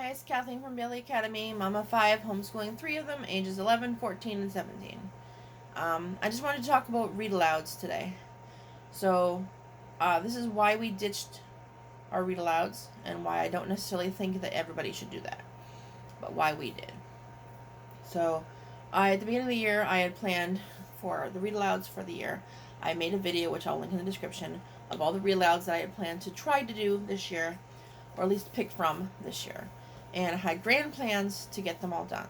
Hi, it's Kathleen from Bailey Academy, mom of 5, homeschooling 3 of them, ages 11, 14, and 17. I just wanted to talk about read alouds today. So, this is why we ditched our read alouds and why I don't necessarily think that everybody should do that, but why we did. So, at the beginning of the year, I had planned for the read alouds for the year. I made a video, which I'll link in the description, of all the read alouds that I had planned to try to do this year, or at least pick from this year. And I had grand plans to get them all done.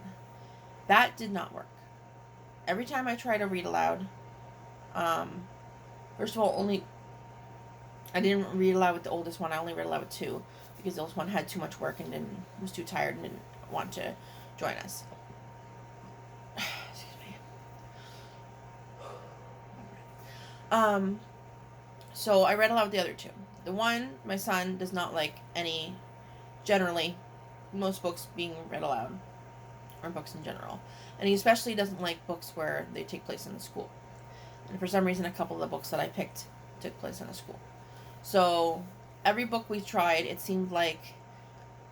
That did not work. Every time I try to read aloud, first of all, I didn't read aloud with the oldest one. I only read aloud with 2 because the oldest one had too much work and was too tired and didn't want to join us. Excuse me. So I read aloud with the other 2. The one, my son does not like any, generally, most books being read aloud, or books in general. And he especially doesn't like books where they take place in the school. And for some reason, a couple of the books that I picked took place in a school. So every book we tried, it seemed like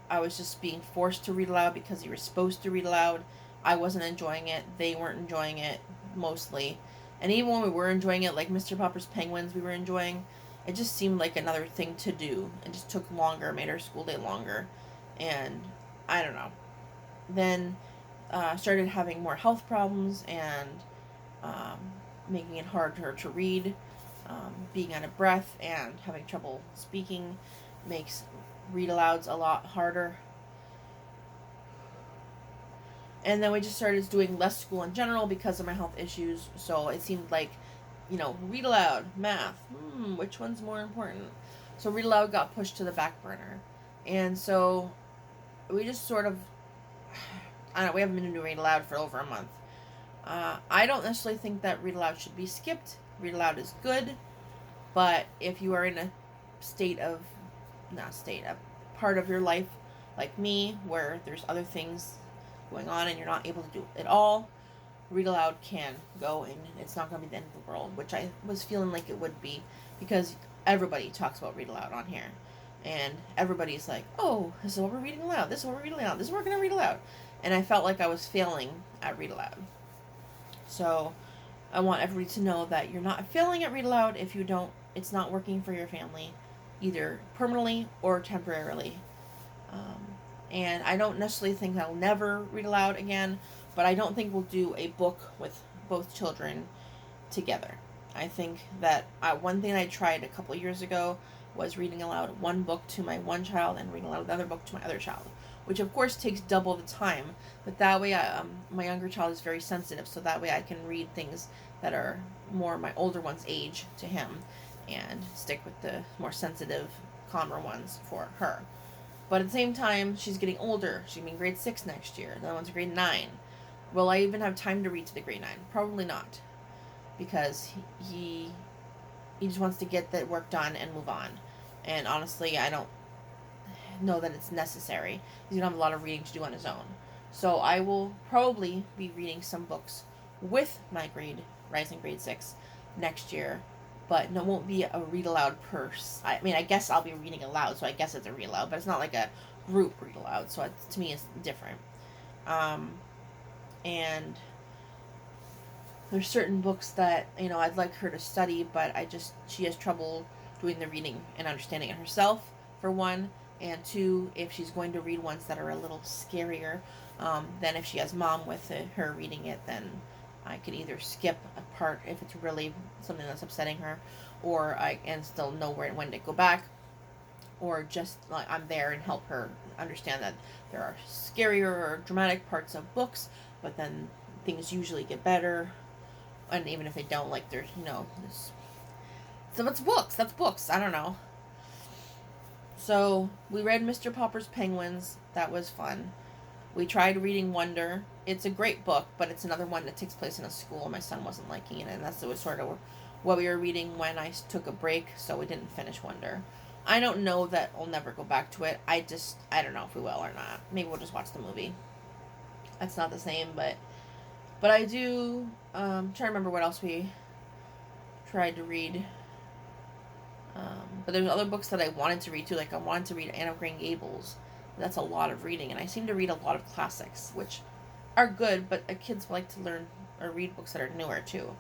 I was just being forced to read aloud because you were supposed to read aloud. I wasn't enjoying it. They weren't enjoying it, mostly. And even when we were enjoying it, like Mr. Popper's Penguins we were enjoying, it just seemed like another thing to do. It just took longer, made our school day longer. And I don't know. Then started having more health problems and making it harder to read. Being out of breath and having trouble speaking makes read alouds a lot harder. And then we just started doing less school in general because of my health issues. So it seemed like, read aloud, math, which one's more important? So read aloud got pushed to the back burner. And so we just sort of, I don't know, we haven't been doing read aloud for over a month. I don't necessarily think that read aloud should be skipped. Read aloud is good, but if you are in a part of your life like me, where there's other things going on and you're not able to do it all, read aloud can go, and it's not going to be the end of the world, which I was feeling like it would be, because everybody talks about read aloud on here. And everybody's like, oh, this is what we're reading aloud. This is what we're reading aloud. This is what we're going to read aloud. And I felt like I was failing at read aloud. So I want everybody to know that you're not failing at read aloud if you don't, it's not working for your family, either permanently or temporarily. And I don't necessarily think I'll never read aloud again, but I don't think we'll do a book with both children together. I think that one thing I tried a couple of years ago was reading aloud one book to my one child and reading aloud another book to my other child, which of course takes double the time, but that way my younger child is very sensitive, so that way I can read things that are more my older one's age to him and stick with the more sensitive, calmer ones for her. But at the same time, she's getting older. She's going to be in grade 6 next year. The other one's grade 9. Will I even have time to read to the grade 9? Probably not, because he just wants to get the work done and move on. And honestly, I don't know that it's necessary. He's going to have a lot of reading to do on his own. So I will probably be reading some books with my rising grade 6 next year, but it won't be a read aloud I guess I'll be reading aloud, so I guess it's a read aloud, but it's not like a group read aloud, so to me it's different. And there's certain books that, I'd like her to study, but she has trouble doing the reading and understanding it herself, for one, and 2, if she's going to read ones that are a little scarier, then if she has mom with her reading it, then I could either skip a part if it's really something that's upsetting her, or I can still know when to go back, or just like I'm there and help her understand that there are scarier or dramatic parts of books, but then things usually get better, and even if they don't, like there's so it's books. That's books. I don't know. So we read Mr. Popper's Penguins. That was fun. We tried reading Wonder. It's a great book, but it's another one that takes place in a school. My son wasn't liking it, and that's sort of what we were reading when I took a break, so we didn't finish Wonder. I don't know that we'll never go back to it. I don't know if we will or not. Maybe we'll just watch the movie. That's not the same, but I do try to remember what else we tried to read. But there's other books that I wanted to read too. Like I wanted to read Anne of Green Gables, That's a lot of reading, and I seem to read a lot of classics, which are good, but kids like to learn or read books that are newer too.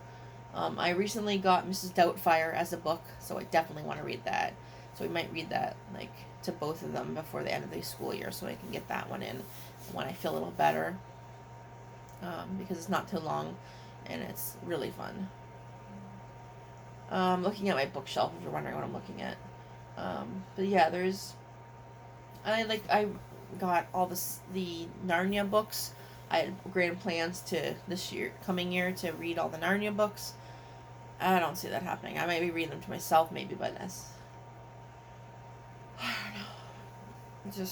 I recently got Mrs. Doubtfire as a book, so I definitely want to read that. So we might read that like to both of them before the end of the school year, so I can get that one in when I feel a little better, because it's not too long, and it's really fun. Looking at my bookshelf, if you're wondering what I'm looking at. But yeah, I got all the Narnia books. I had great plans to coming year, to read all the Narnia books. I don't see that happening. I might be reading them to myself, maybe, but that's, I don't know.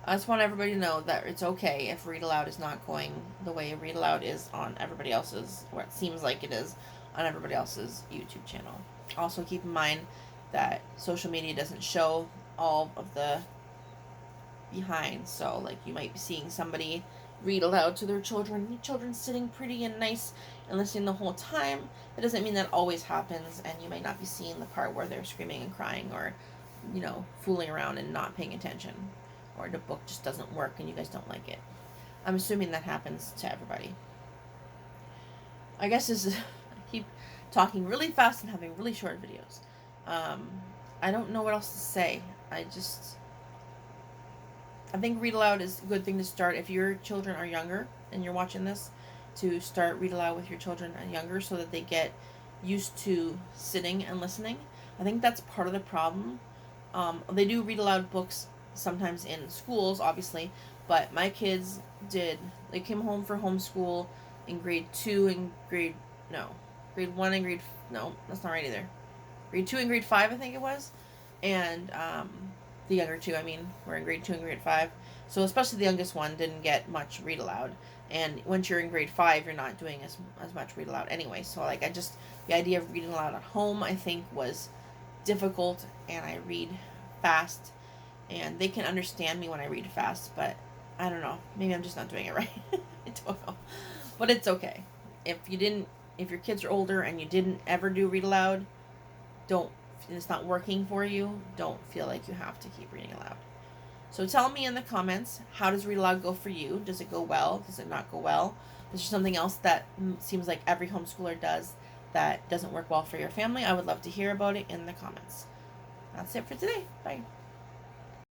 I just want everybody to know that it's okay if Read Aloud is not going the way Read Aloud is on everybody else's, or it seems like it is on everybody else's YouTube channel. Also, keep in mind that social media doesn't show all of the behind, so like you might be seeing somebody read aloud to their children sitting pretty and nice and listening the whole time. That doesn't mean that always happens, and you might not be seeing the part where they're screaming and crying, or fooling around and not paying attention, or the book just doesn't work and you guys don't like it. I'm assuming that happens to everybody. I guess I keep talking really fast and having really short videos. I don't know what else to say. I think Read Aloud is a good thing to start if your children are younger and you're watching this, to start Read Aloud with your children younger, so that they get used to sitting and listening. I think that's part of the problem. They do read aloud books sometimes in schools, obviously, but my kids they came home for homeschool in grade 2 and grade 1 and no, that's not right either. Grade 2 and grade 5, I think it was. And, the younger two, were in grade 2 and grade 5. So especially the youngest one didn't get much read aloud. And once you're in grade 5, you're not doing as much read aloud anyway. So the idea of reading aloud at home, I think, was difficult, and I read fast, and they can understand me when I read fast, but I don't know. Maybe I'm just not doing it right. I don't know. But it's okay. If your kids are older and you didn't ever do read aloud, and it's not working for you, don't feel like you have to keep reading aloud. So tell me in the comments, how does read aloud go for you? Does it go well? Does it not go well? Is there something else that seems like every homeschooler does that doesn't work well for your family? I would love to hear about it in the comments. That's it for today. Bye.